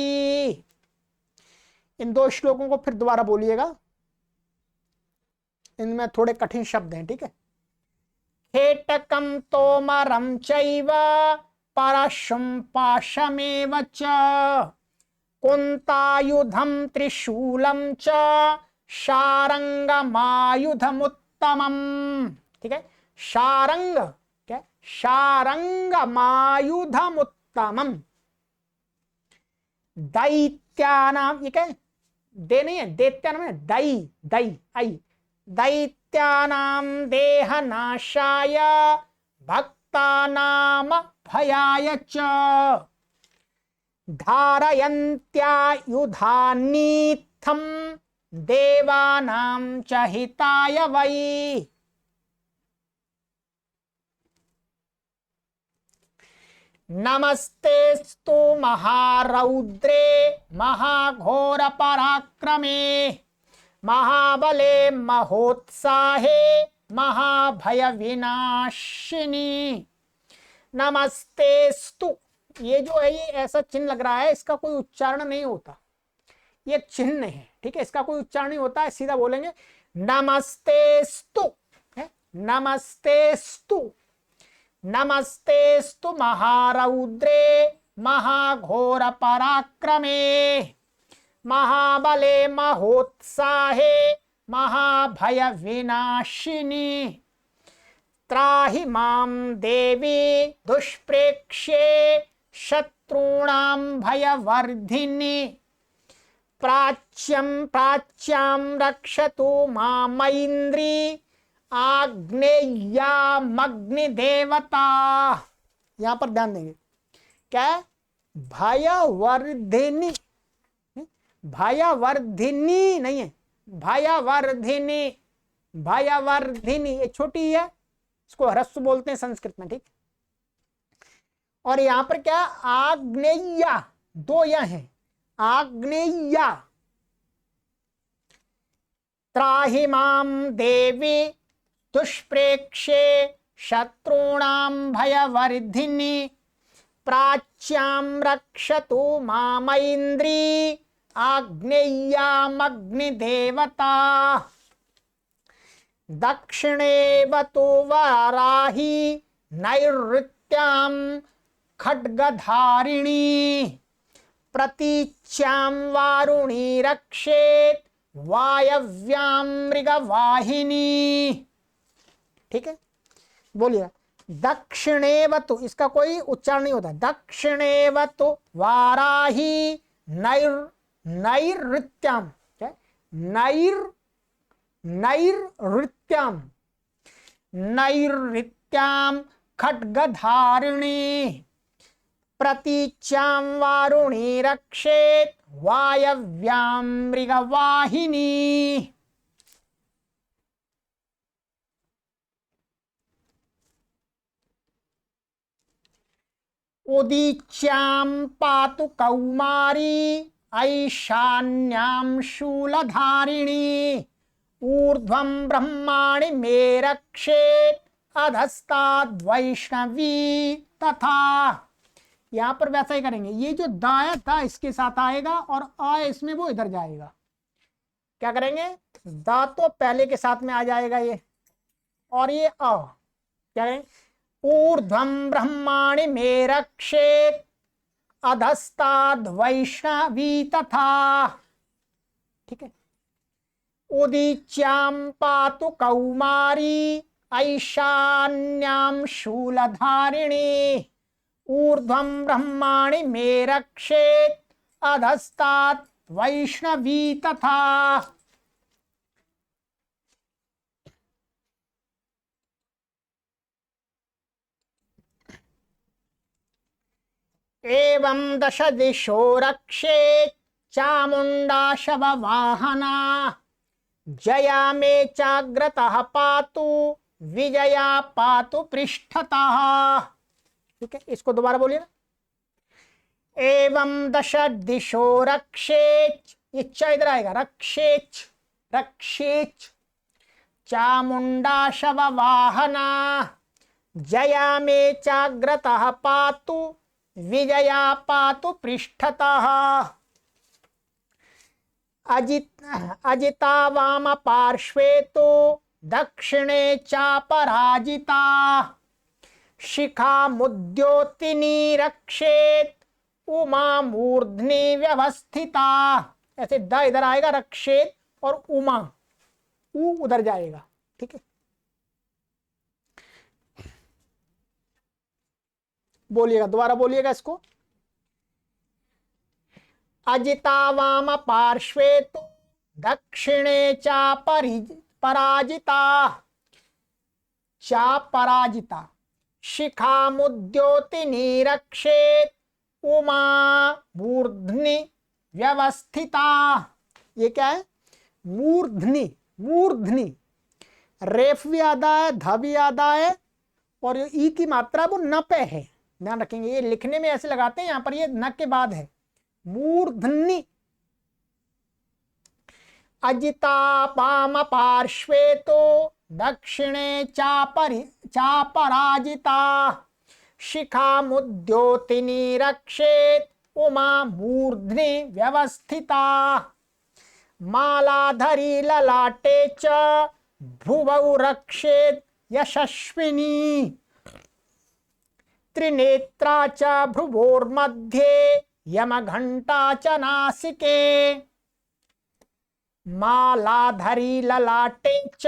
इन दो श्लोकों को फिर दोबारा बोलिएगा, इनमें थोड़े कठिन शब्द हैं, ठीक है। खेटकं तोमरं चैव परशुं पाशमेव च कुन्तायुधं त्रिशूलं च शारङ्गमायुधमुत्तमम्, ठीक है। शारंग क्या? शारङ्गमायुधमुत्तमम्। दैत्यानां, ये क्या? दे नहीं है, दैत्यानां है दै, दै आई। दैत्यानां देहनाशाय भक्तानां भयाय च धारयन्त्यायुधानीत्थं देवानां च हिताय वै। नमस्तेस्तु महारौद्रे महाघोर पराक्रमे महाबले महोत्साहे महाभय विनाशिनी नमस्तेस्तु। ये जो है ये ऐसा चिन्ह लग रहा है, इसका कोई उच्चारण नहीं होता, ये चिन्ह है, ठीक है, इसका कोई उच्चारण नहीं होता है, सीधा बोलेंगे नमस्तेस्तु, नमस्तेस्तु। नमस्तेस्तु महारौद्रे महाघोर पराक्रमे महाबले महोत्साहे महाभय विनाशिनी त्राहि मां देवी दुष्प्रेक्ष्ये शत्रूणां भयवर्धिनी प्राच्यां रक्षतु मामैन्द्री आग्नेयामग्निदेवता। यहां पर ध्यान देंगे, क्या है? भयवर्धिनी, भयवर्धिनी नहीं है, भयवर्धिनी, भयवर्धिनी ये छोटी है, इसको ह्रस्व बोलते हैं संस्कृत में, ठीक। और यहां पर क्या? आग्नेया, दो या है, आग्नेया। त्राहि मां देवी दुष्प्रेक्ष्ये शत्रूणां भयवर्धिनी प्राच्यां रक्षतु मामैन्द्री आग्नेयामग्निदेवता दक्षिणेवतु वाराही नैऋत्यां खड्गधारिणी प्रतीच्यां वारुणी रक्षेत वायव्यां मृगवाहिनी। ठीक है, बोलिए दक्षिणेवतु, इसका कोई उच्चारण नहीं होता, दक्षिणेवतु वाराही नैऋत्यां, क्या? नैऋत्यां, नैऋत्यां खड्गधारिणी प्रतीच्यां वारुणी रक्षेत वायव्यां मृगवाहिनी। उदीच्यां पातु कौमारी ऐशान्यां शूलधारिणी ऊर्ध्वं ब्रह्माणि मे रक्षेत अधस्ताद्वैष्णवी तथा। यहां पर वैसा ही करेंगे, ये जो दा है दा इसके साथ आएगा और आ इसमें वो इधर जाएगा। क्या करेंगे? दा तो पहले के साथ में आ जाएगा ये, और ये अ क्या करेंगे? ऊर्ध्वं ब्रह्माणि मे रक्षेत अधस्ताद् वैष्णवी तथा। ठीक है, उदीच्यां पातु कौमारी ऐशान्यां शूलधारिणी ऊर्ध्वं ब्रह्माणि मे रक्षेत अधस्तात् वैष्णवी तथा। एवं दश दिशो रक्षेत चामुंडा शववाहना जया मे चाग्रतः पातु विजया पातु पृष्ठतः। ठीक है, इसको दोबारा बोलिए ना। एवं दश दिशो रक्षेत, ये च इधर आएगा, रक्षेत रक्षेत चामुंडा शववाहना जया मे चाग्रतः पातु विजया पातु पृष्ठतः। अजिता वाम पार्श्वे तो दक्षिणे चापराजिता शिखा मुद्योतिनी रक्षेत उमा मूर्ध्नि व्यवस्थिता। ऐसे द इधर आएगा रक्षेत और उमा उ उधर जाएगा। ठीक है, बोलिएगा, दोबारा बोलिएगा इसको। अजिता वाम पार्श्वे तो दक्षिणे चा पराजिता चा पराजिता शिखा मुद्योतिनी रक्षेत उमा मूर्ध्नि व्यवस्थिता। ये क्या है? मूर्ध्नि, मूर्ध्नि, रेफ भी आधा है, ध भी आधा है, और ये ई की मात्रा वो न पे है, ध्यान रखेंगे। ये लिखने में ऐसे लगाते हैं, यहां पर ये न के बाद है, मूर्धनि। अजिता पाम पार्श्वे तो दक्षिणे चापराजिता शिखा मुद्योतिनी रक्षेत उमा मूर्ध्नि व्यवस्थिता मालाधरी ललाटे च भ्रुवौ रक्षेत यशस्विनी त्रिनेत्रा च भ्रुवोर्मध्ये यमघंटा च नासिके मालाधरी ललाटे च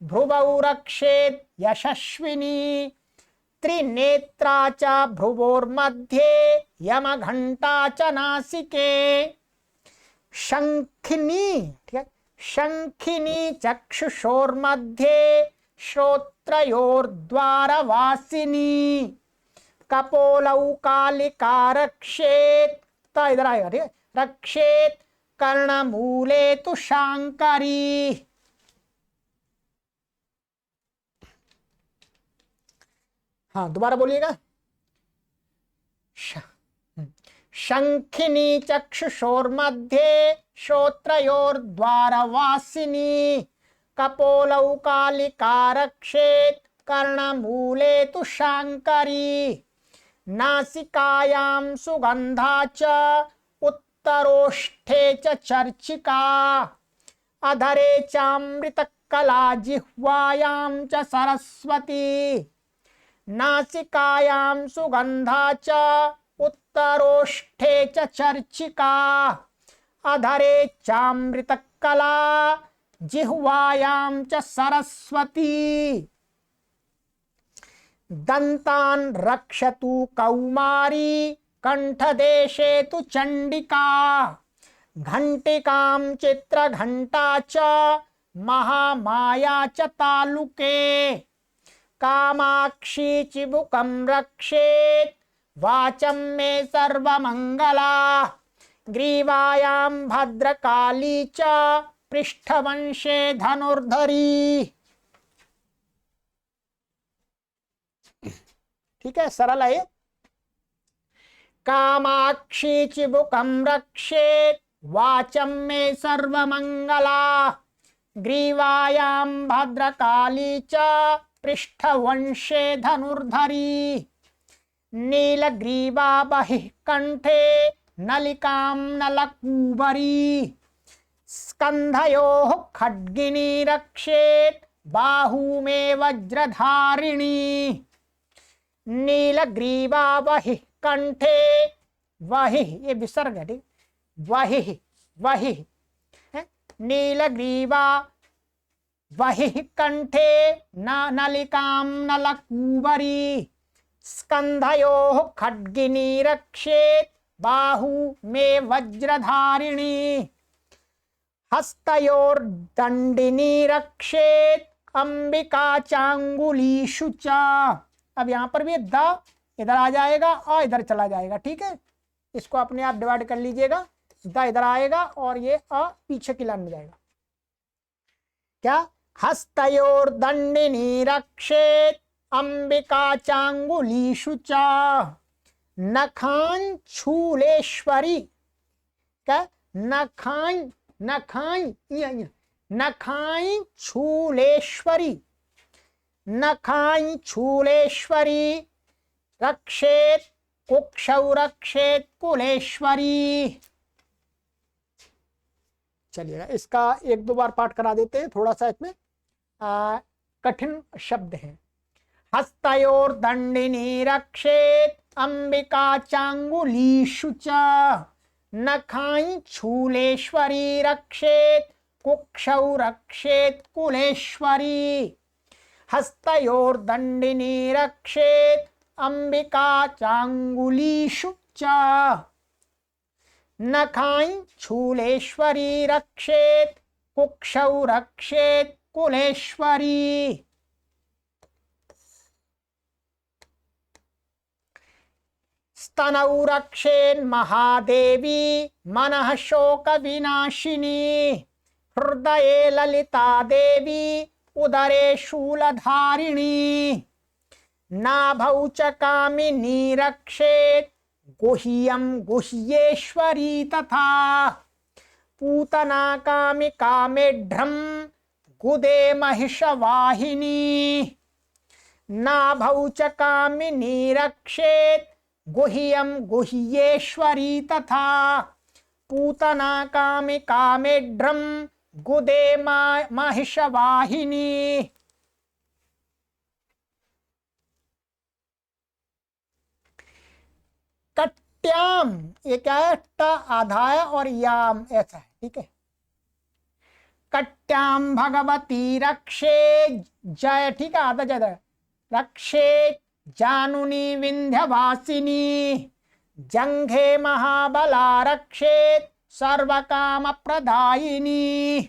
भ्रुवौ रक्षेत यशस्विनी त्रिनेत्रा च भ्रुवोर्मध्ये यमघंटा च नासिके शंखिनी, ठीक है, शंखिनी चक्षुषोर्मध्ये श्रोत्रयोर्द्वारवासिनी कपोलौ कालिका रक्षेत, तो इधर आएगा, ठीक है, रक्षेत कर्णमूले तु शांकरी। हाँ दोबारा बोलिएगा। शंखिनी चक्षुषोर्मध्ये श्रोत्रयोर्द्वारवासिनी कपोलौ कालिका रक्षेत कर्णमूले तु शांकरी नासिकायां सुगंधा च उत्तरोष्ठे च चर्चिका अधरे चामृतकला जिह्वायां च सरस्वती नासिकायां सुगंधा च उत्तरोष्ठे च चर्चिका अधरे चामृतकला जिह्वायां च सरस्वती दन्तान् रक्षतु कौमारी कंठदेशे तु चंडिका घंटिकां चित्रघंटा च महामाया च तालुके कामाक्षी चिबुकं रक्षेत वाचं मे सर्वमंगला ग्रीवायां भद्रकाली च पृष्ठवंशे धनुर्धरी। ठीक है, सरल है। कामाक्षी चिबुकं रक्षेत वाचं मे सर्वमंगला ग्रीवायां भद्रकाली च पृष्ठवंशे धनुर्धरी नीलग्रीवा बहिः कंठे नलिकां नलकूबरी स्कंधयोः खड्गिनी रक्षेत बाहू में वज्रधारिणी नीलग्रीवा वहि कंठे, वहि ये विसर्ग है, वहि वहि है, नीलग्रीवा वहि कंठे नलिकां नलकूबरी स्कंधयोः खड्गिनी रक्षेत बाहू में वज्रधारिणी हस्तयोर्दंडिनी रक्षेत अंबिका चांगुलीषु च। अब यहां पर भी द इधर आ जाएगा और इधर चला जाएगा। ठीक है, इसको अपने आप डिवाइड कर लीजिएगा। द इधर आएगा और ये अ पीछे की लाइन में जाएगा। क्या? हस्तयोर्दंडिनी रक्षेत अंबिका चांगुलीषु च नखान शूलेश्वरी। क्या? नखान नखान नखाई शूलेश्वरी नखाई शूलेश्वरी रक्षेत कुक्षौ रक्षेत कुलेश्वरी। चलिएगा, इसका एक दो बार पाठ करा देते हैं। थोड़ा सा इसमें कठिन शब्द है। हस्तयोर्दंडिनी रक्षेत अंबिका चांगुलीषु च नखाई शूलेश्वरी रक्षेत कुक्षौ रक्षेत कुलेश्वरी हस्तयोर्दंडिनी रक्षेत अंबिका चांगुलीषु च नखाई शूलेश्वरी रक्षेत कुक्षौ रक्षेत कुलेश्वरी। स्तनौ रक्षेन् महादेवी मनः शोक विनाशिनी हृदये ललिता देवी उदरे शूलधारिणी नाभौ च कामिनी रक्षेत गुह्यं गुह्येश्वरी तथा पूतना कामि कामेढ्रम गुदे महिषवाहिनी नाभौ च कामिनी रक्षेत गुह्यम गुह्येश्वरी तथा पूतना कामि कामेढ्रम गुदे महिषवाहिनी। कट्याम, ये क्या है, ट आधा है और याम ऐसा है, ठीक है। कट्याम भगवती रक्षे जय, ठीक है, आधा जय रक्षे जानुनी विंध्यवासिनी जंघे महाबला रक्षेत सर्वकाम प्रदायिनी।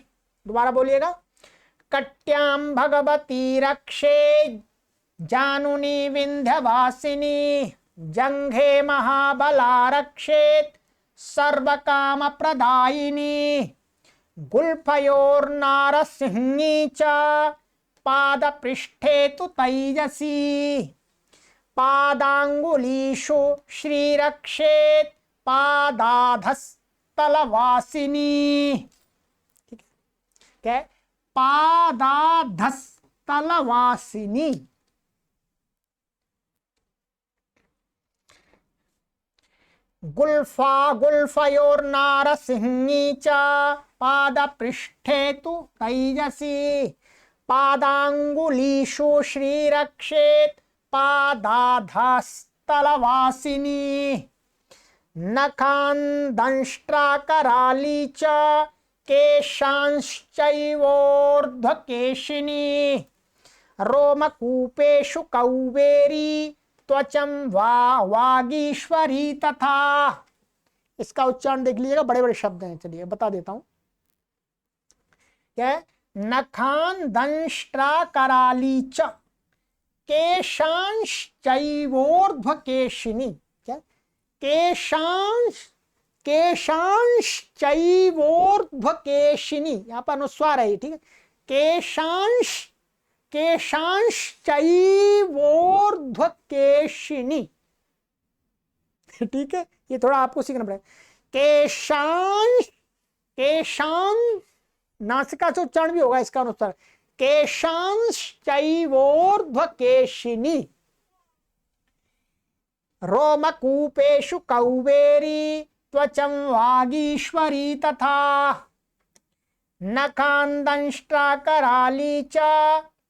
दोबारा बोलिएगा। कट्याम भगवती रक्षे जानुनी विंध्यवासिनी जंघे महाबला रक्षेत सर्वकाम प्रदायिनी गुल्फयोर्नारसिंही च पादपृष्ठे तु तैजसी पादांगुलीषु श्रीरक्षेत पादाधस्तलवासिनी। ठीक है, क्या पादाधस्तलवासिनी। गुल्फा गुल्फयोर्नारसिंही च पादपृष्ठे तु तैजसी पादांगुलीषु श्रीरक्षेत पादाधस्तलवासिनी नखान्दंष्ट्राकराली च केशांश्चैवोर्ध्वकेशिनी रोमकूपेषु कौबेरी त्वचं वागीश्वरी तथा। इसका उच्चारण देख लीजिएगा, बड़े बड़े शब्द हैं, चलिए बता देता हूं। क्या है? नखान्दंष्ट्राकराली च केशांश्चैवोर्ध्वकेशिनी। क्या? केशांश्चैवोर्ध्वकेशिनी, यहां पर अनुस्वार है, ठीक है। केशांश्चैवोर्ध्वकेशिनी, ठीक है, ये थोड़ा आपको सीखना पड़ेगा। केशांश नासिका से उच्चारण भी होगा इसका अनुसार। केशांश्चैवोर्ध्वकेशिनी रोमकूपेषु कौबेरी त्वचं वागीश्वरी तथा नखान्दंष्ट्राकराली च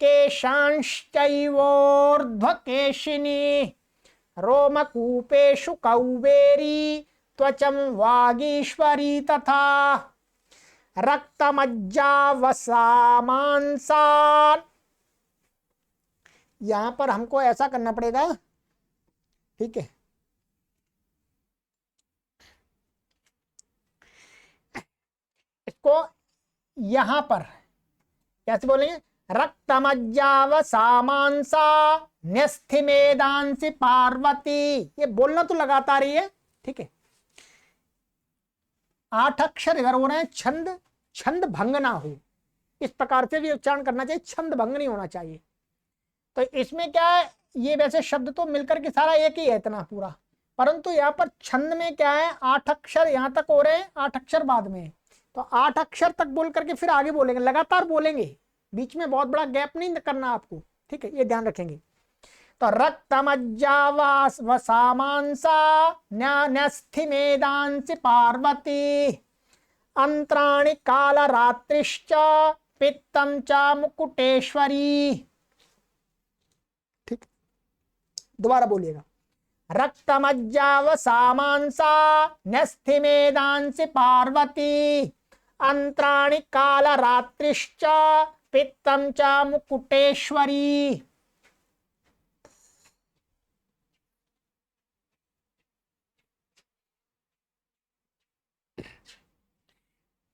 केशांश्चैवोर्ध्वकेशिनी रोमकूपेषु कौबेरी त्वचं वागीश्वरी तथा रक्तमज्जावसामांसान्। यहां पर हमको ऐसा करना पड़ेगा, ठीक है। इसको यहां पर कैसे बोलेंगे? रक्तमज्जावसामांसा न्यस्थिमेदांसि पार्वती। ये बोलना तो लगातार ही है, ठीक है। 8 अक्षर इधर हो रहे हैं, छंद भंग ना हो, इस प्रकार से भी उच्चारण करना चाहिए, छंद भंग नहीं होना चाहिए। तो इसमें क्या है, ये वैसे शब्द तो मिलकर के सारा एक ही है इतना पूरा, परंतु यहाँ पर छंद में क्या है, 8 अक्षर यहाँ तक हो रहे हैं, 8 अक्षर बाद में, तो 8 अक्षर तक बोल करके फिर आगे बोलेंगे, लगातार बोलेंगे, बीच में बहुत बड़ा गैप नहीं करना आपको, ठीक है, ये ध्यान रखेंगे। तो रक्तमज्जावसामांसा न्यस्थिमेदांसि पार्वती अंतराणि कालरात्रिश्च पित्तं च मुकुटेश्वरी। ठीक, दोबारा बोलिएगा। रक्तमज्जावसामांसा न्यस्थिमेदांसि पार्वती अंतराणि कालरात्रिश्च पित्तं च मुकुटेश्वरी।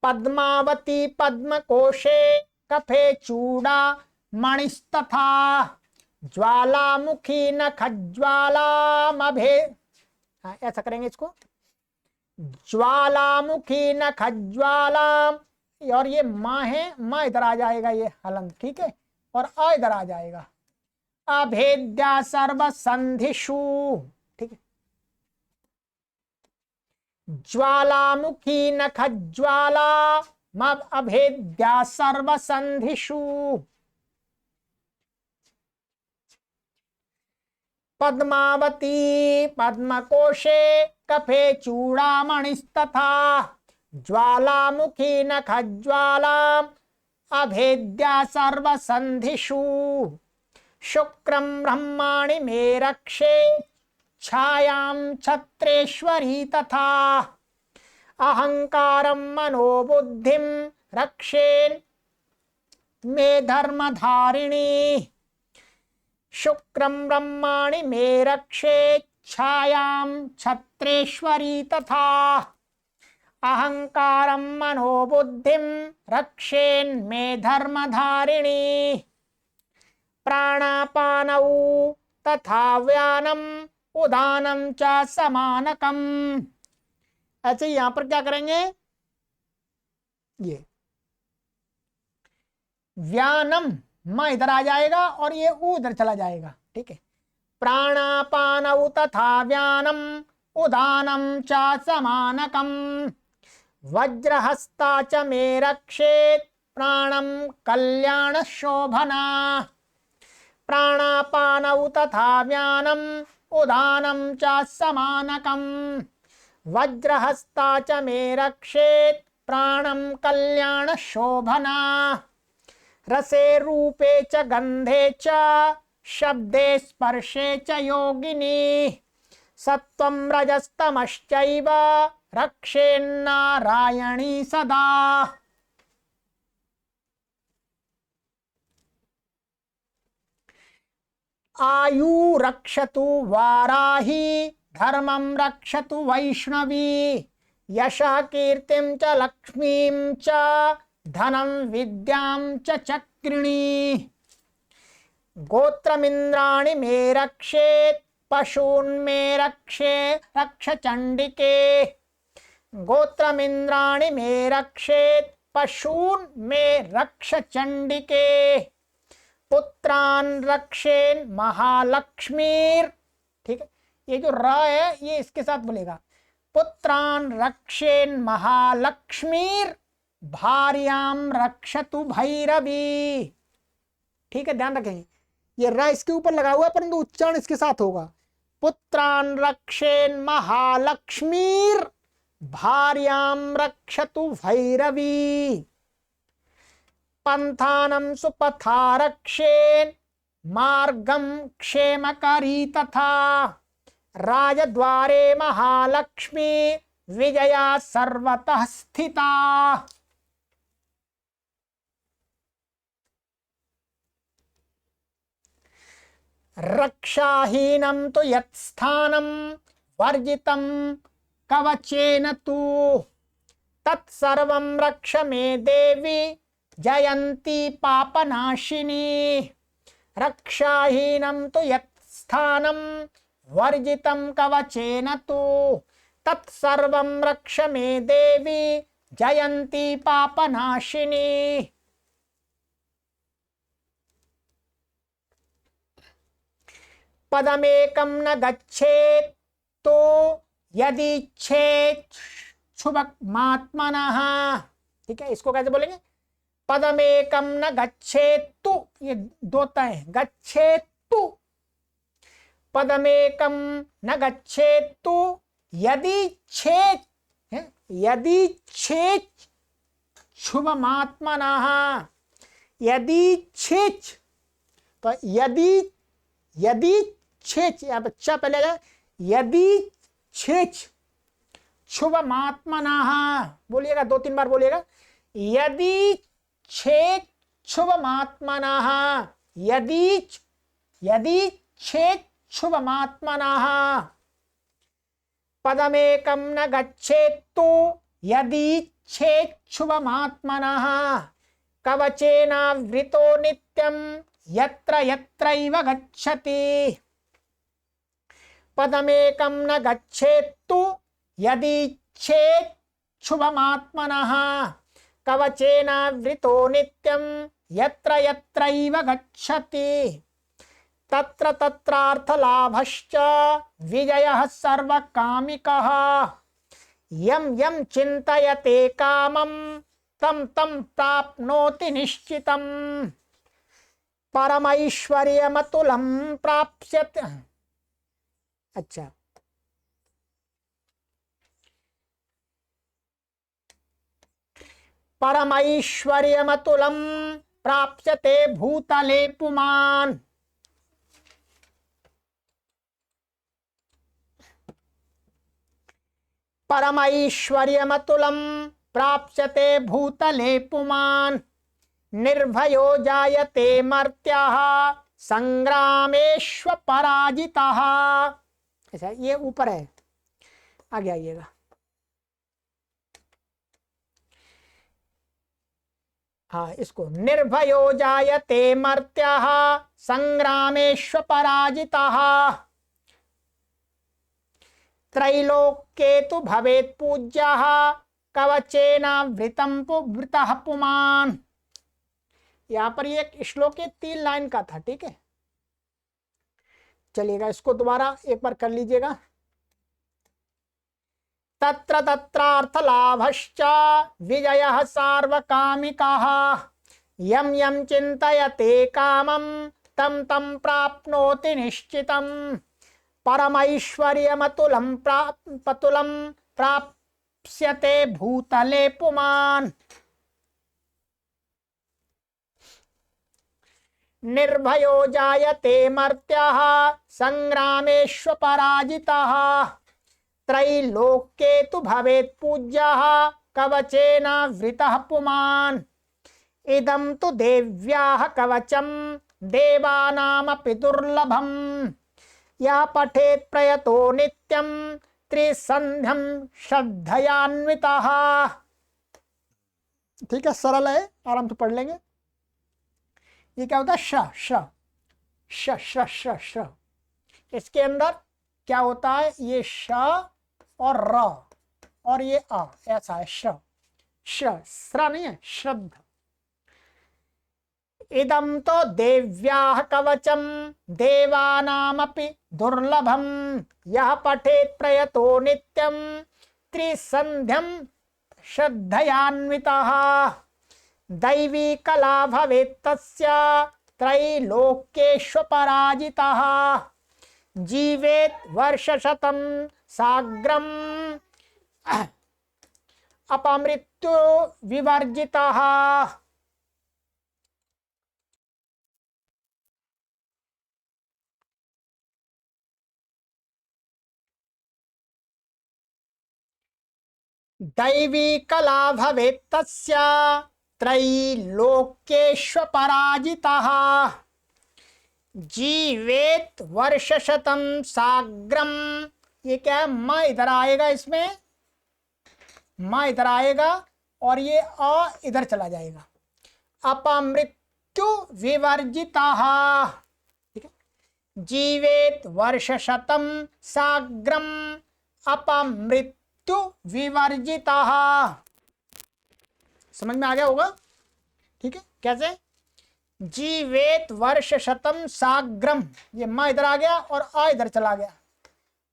पद्मावती पद्मकोशे कफे चूड़ा मणिस्तथा ज्वालामुखी नखज्वालामभे। हाँ, ऐसा करेंगे इसको, ज्वालामुखी नखज्वालाम, और ये माँ है, माँ इधर आ जाएगा, ये हलंत, ठीक है, और अ इधर आ जाएगा। अभेद्या सर्वसंधिषु, ठीक है। ज्वालामुखी नखज्वाला अभेद्या सर्वसन्धिषु। पद्मावती पद्मकोशे कफे चूड़ामणिस्तथा ज्वालामुखी नखज्वाला अभेद्या सर्वसन्धिषु। शुक्रं ब्रह्माणि मे रक्षे छायां छत्रेश्वरी तथा अहंकारं मनोबुद्धिं रक्षेन् मे धर्मधारिणी। शुक्रं ब्रह्माणि मे रक्षे छायां छत्रेश्वरी तथा अहंकारं मनोबुद्धिं रक्षेन् मे धर्मधारिणी। प्राणापानौ तथा व्यानम उदानम च समानकम। ऐसे यहां पर क्या करेंगे, ये व्यानम म इधर आ जाएगा और ये उ उधर चला जाएगा। ठीक है, प्राणापानौ तथा व्यानम उदानम च समानकम। वज्रहस्ता च मे रक्षेत् प्राणम कल्याण शोभना। प्राणापानौ तथा व्यानम उदानम च समानकम। वज्रहस्ता च मे रक्षेत् प्राणम कल्याण शोभना। रसे रूपे च गंधे च शब्दे स्पर्शे च योगिनी। सत्वं रजस्तमश्चैव रक्षेन्नारायणी सदा। आयु रक्षतु वाराही धर्मं रक्षतु वैष्णवी। यशः कीर्तिं च लक्ष्मीं च धनं विद्यां च चक्रिणी। गोत्रमिन्द्राणि मे रक्षेत् पशून् मे रक्ष चण्डिके। गोत्रमिन्द्राणि मे रक्षेत् पशून् मे रक्ष चण्डिके। पुत्रान् रक्षेन् महालक्ष्मीर्। ठीक है, ये जो र है ये इसके साथ बोलेगा। पुत्रान् रक्षेन् महालक्ष्मीर् भार्यां रक्षतु भैरवी। ठीक है, ध्यान रखेंगे, ये र इसके ऊपर लगा हुआ है परंतु उच्चारण इसके साथ होगा। पुत्रान् रक्षेन् महालक्ष्मीर् भार्यां रक्षतु भैरवी। पंथानं सुपथा रक्षेन् मार्गं क्षेमकरी तथा। राजद्वारे महालक्ष्मी विजया सर्वतः स्थिता। रक्षाहीनं तु यत्स्थानं वर्जितं कवचेन तु तत्सर्वं रक्ष मे देवी जयंती पापनाशिनी। रक्षाहीनं तु यत्स्थानं वर्जितं कवचेन तु तत्सर्वं रक्ष मे देवी जयंती पापनाशिनी। पदमेकं न गच्छेत् तो यदीच्छेत् शुभमात्मनः। ठीक है, इसको कैसे बोलेंगे, पदमेकं न गच्छेत्तु, ये दो तय गच्छेत्तु। पदमेकं न गच्छेत्तु यदि छेत्, यदि छेत् शुभमात्मनः। यदि छेत् तो यदि छेच, यहाँ बच्चा पहले यदि छेच शुभमात्मनः बोलिएगा, 2-3 बार बोलिएगा। यदि छेच शुभमात्मनः, यदि छेच शुभमात्मनः। पदमेकं न गच्छेत्तु यदि छेत् शुभमात्मनः। कवचेनावृतो नित्यं यत्र यत्रैव गच्छति। पदमेकं न गच्छेत्तु यदि छेत् शुभमात्मनः। कवचेनावृतो नित्यं यत्र यत्रैव गच्छति। तत्र तत्रार्थलाभश्च विजयः सर्वकामिकः। यम यम चिंतयते कामम तम तम प्राप्नोति निश्चितम परमैश्वर्यमतुलं प्राप्स्यति। अच्छा, परमैश्वर्यमतुलं प्राप्स्यते भूतले पुमान्। परमैश्वर्यमतुलं प्राप्स्यते भूतले पुमान्। निर्भयो जायते मर्त्याः संग्रामेष्व पराजिताः। ऐसा ये ऊपर है, आगे आइएगा। हाँ, इसको निर्भयो जायते मर्त्याः संग्रामेष्व पराजिताः त्रैलोक्ये तु भवेत् पूज्यः कवचेनावृतं वृतः पुमान्। यहाँ पर ये एक श्लोक के 3 लाइन का था, ठीक है। चलिएगा, इसको दोबारा एक बार कर लीजिएगा। तत्र तत्रार्थलाभश्च विजयः सार्वकामिकः यम यम चिन्तयते कामं तम तम प्राप्नोति निश्चितं परमैश्वर्यमतुलं प्राप्स्यते भूतले पुमान्। निर्भयो जायते मर्त्याः संग्रामेष्व पराजिताः त्रैलोक्ये तु भवेत् पूज्यः कवचेनावृतः पुमान्। इदं तु देव्याः कवचं देवानामपि दुर्लभं यः पठेत् प्रयतो नित्यं त्रिसन्ध्यं श्रद्धयान्वितः। ठीक है, सरल है, आराम से पढ़ लेंगे। ये क्या होता है? श श श श श श। इसके अंदर क्या होता है? ये श और र और ये आ, ऐसा है श श, स्र नहीं है, श्रद्ध। इदं तो देव्याः कवचं देवानामपि दुर्लभं यः पठेत् प्रयतो नित्यं त्रिसन्ध्यं श्रद्धयान्वितः दैवी कला भवेत् तस्य त्रैलोक्येष्व पराजितः जीवेत् वर्षशतं साग्रम् अपमृत्यु विवर्जितः। दैवी कला भवेत् तस्य त्रैलोक्येष्व पराजितः जीवेत् वर्षशतं साग्रम। ये क्या है? माँ इधर आएगा, इसमें माँ इधर आएगा और ये अ इधर चला जाएगा। अपमृत्यु विवर्जितः, ठीक है। जीवेत् वर्षशतं साग्रम अपमृत्यु विवर्जितः। समझ में आ गया होगा, ठीक है। कैसे? जीवेत वर्षशतं साग्रम, ये माँ इधर आ गया और आ इधर चला गया।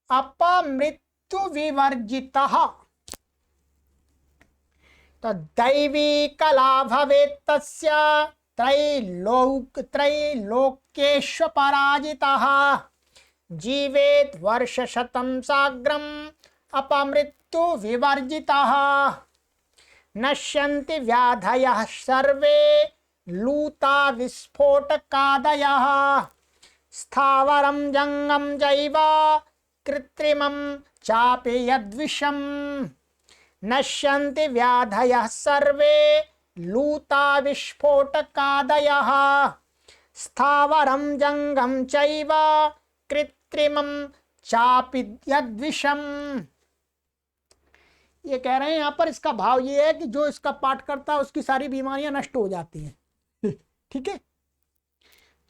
अपमृत्यु विवर्जितः, तो दैवी कला भवेत् तस्य त्रैलोक्येष्व पराजितः जीवेत् वर्षशतं साग्रम अपमृत्यु विवर्जितः नश्यन्ति व्याधयः सर्वे लूता विस्फोटकादयः स्थावरं जंगम जैव कृत्रिमं चापि यद्विषम् नश्यन्ति व्याधयः सर्वे लूता विस्फोटकादयः स्थावरं जंगम चैव कृत्रिमं चापि यद्विषम्। ये कह रहे हैं यहाँ पर, इसका भाव ये है कि जो इसका पाठ करता है उसकी सारी बीमारियां नष्ट हो जाती हैं। ठीक है,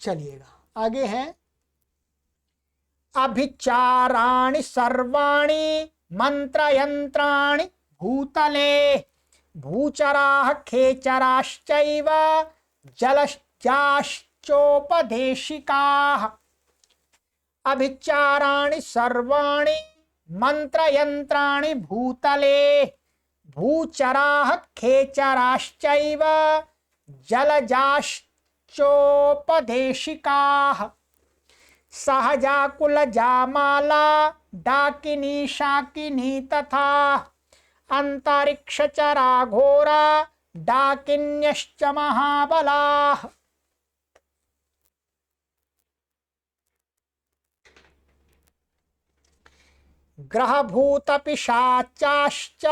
चलिएगा आगे है। अभिचाराणि सर्वाणि मंत्रयंत्राणि भूतले भूचराः खेचराश्चैव जलश्चाश्चोपदेशिकाः। अभिचाराणि सर्वाणि मंत्रयंत्राणि भूतले भूचराः खेचराश्चैव जलजाश्चोपदेशिकाः सहजाकुलजामाला डाकिनी शाकिनी तथा अंतरिक्षचरा घोरा डाकिन्यश्च महाबलाः। ग्रहभूतपिशाचाश्च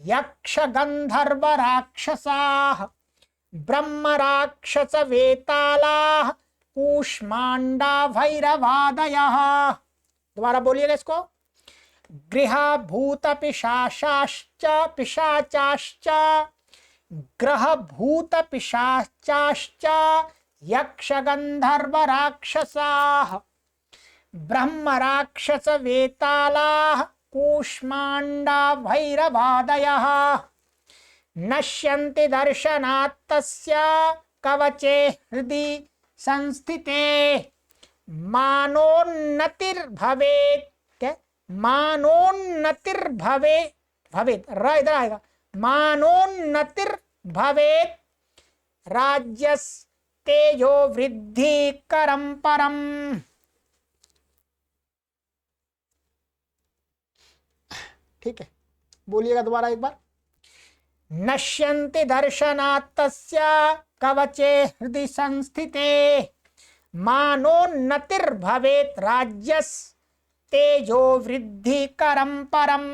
यक्षगन्धर्वराक्षसाः ब्रह्मराक्षसवेतालाः कूष्मांडा भैरवादयः। दोबारा बोलिएगा इसको। गृहभूतपिशाचाश्च पिशाचाश्च ग्रहभूतपिशाचाश्च यक्षगन्धर्वराक्षसाः ब्रह्मराक्षसवेतालाः कूष्मांडा भैरवादयः। नश्यन्ति दर्शनात् तस्य कवचे हृदि संस्थिते मानोन्नतिर्भवेत्। भवेत् र इधर आएगा। मानोन्नतिर्भवेत् राज्यस्तेजो वृद्धि करम परम। ठीक है, बोलिएगा दोबारा एक बार। नश्यन्ति दर्शनात् तस्य कवचे हृदि संस्थिते मानोन्नतिर्भवेत् राज्यस्तेजो वृद्धि करम परम।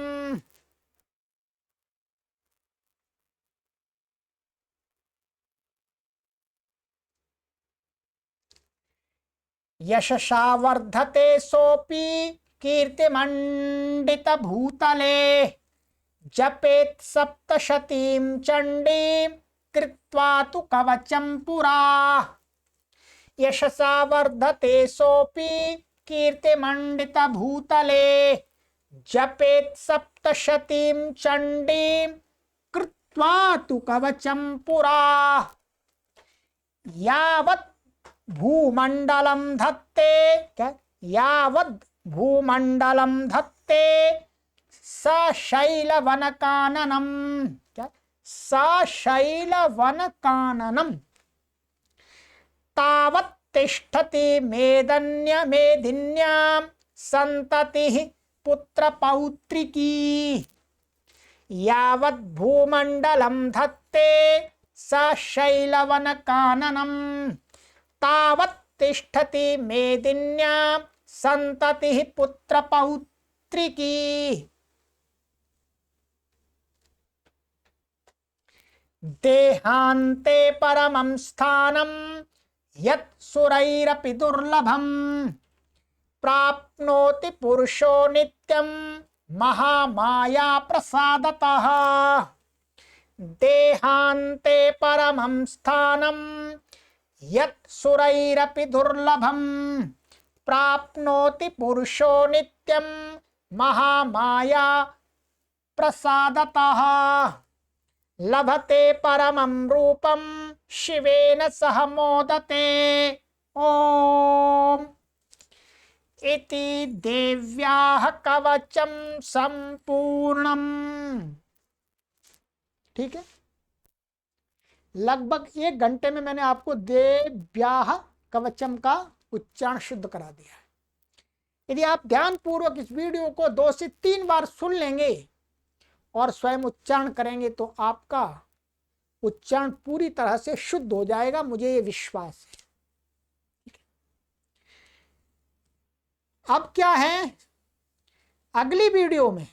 यशसा वर्धते सोऽपि कीर्तिमण्डित भूतले जपेत् सप्तशतीं चण्डीं कृत्वा तु कवचं पुरा। यशसा वर्धते सोऽपि कीर्तिमण्डित भूतले जपेत् सप्तशतीं चण्डीं कृत्वा तु कवचं पुरा। यावत् भूमण्डलं धत्ते क्या यावद् भूमण्डलं धत्ते सशैलवनकाननं क्या सशैलवनकाननं तावत् तिष्ठति मेदिन्यां सन्ततिः पुत्रपौत्रिकी। यावत् भूमण्डलं धत्ते सशैलवनकाननं तावत् तिष्ठति मेदिन्यां सन्ततिः पुत्रपौत्रिकी। देहान्ते परमं स्थानं यत् सुरैरपि दुर्लभं प्राप्नोति पुरुषो नित्यं महामाया प्रसादतः। देहान्ते परमं स्थानं यत् सुरैरपि दुर्लभं प्राप्नोति पुरुषो नित्यं महामाया प्रसादतः। लभते परमं रूपं शिवेन सह मोदते। ओम इति देव्याः कवचं संपूर्णम्। ठीक है, लगभग 1 घंटे में मैंने आपको देव्याः कवचम का उच्चारण शुद्ध करा दिया है। यदि आप ध्यान पूर्वक इस वीडियो को 2 से 3 बार सुन लेंगे और स्वयं उच्चारण करेंगे तो आपका उच्चारण पूरी तरह से शुद्ध हो जाएगा, मुझे ये विश्वास है। अब क्या है अगली वीडियो में,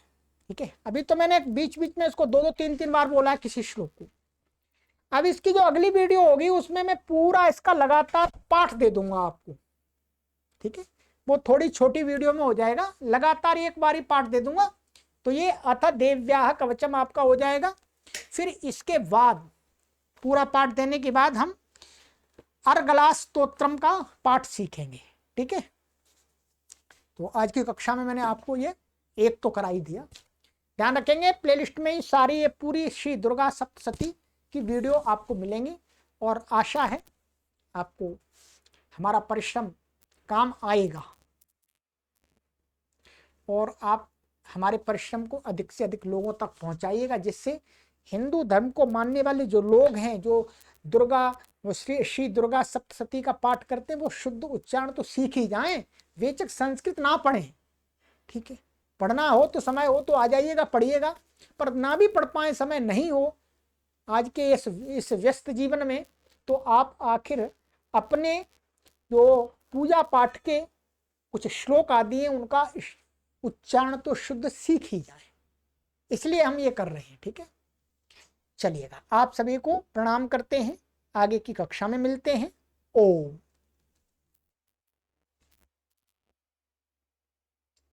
ठीक है, अभी तो मैंने बीच बीच में इसको 2-2, 3-3 बार बोला है किसी श्लोक को। अब इसकी जो अगली वीडियो होगी उसमें मैं पूरा इसका लगातार पाठ दे दूंगा आपको। ठीक है, वो थोड़ी छोटी वीडियो में हो जाएगा, लगातार एक बार ही पाठ दे दूंगा। तो ये अथ देव्याः कवचम आपका हो जाएगा। फिर इसके बाद पूरा पाठ देने के बाद हम अर्गला स्तोत्रम का पाठ सीखेंगे। ठीक है, तो आज की कक्षा में मैंने आपको ये एक तो करा ही दिया। ध्यान रखेंगे प्लेलिस्ट में ही सारी ये पूरी श्री दुर्गा सप्तशती की वीडियो आपको मिलेंगी और आशा है आपको हमारा परिश्रम काम आएगा और आप हमारे परिश्रम को अधिक से अधिक लोगों तक पहुंचाइएगा, जिससे हिंदू धर्म को मानने वाले जो लोग हैं, जो दुर्गा, वो श्री दुर्गा सप्तशती का पाठ करते हैं, वो शुद्ध उच्चारण तो सीख ही जाएं, बेशक संस्कृत ना पढ़ें, ठीक है। पढ़ना हो तो समय हो तो आ जाइएगा, पढ़िएगा, पर ना भी पढ़ पाए, समय नहीं हो आज के इस व्यस्त जीवन में, तो आप आखिर अपने जो पूजा पाठ के कुछ श्लोक आदि हैं उनका उच्चारण तो शुद्ध सीख ही जाए, इसलिए हम ये कर रहे हैं, ठीक है। चलिएगा, आप सभी को प्रणाम करते हैं, आगे की कक्षा में मिलते हैं। ओम।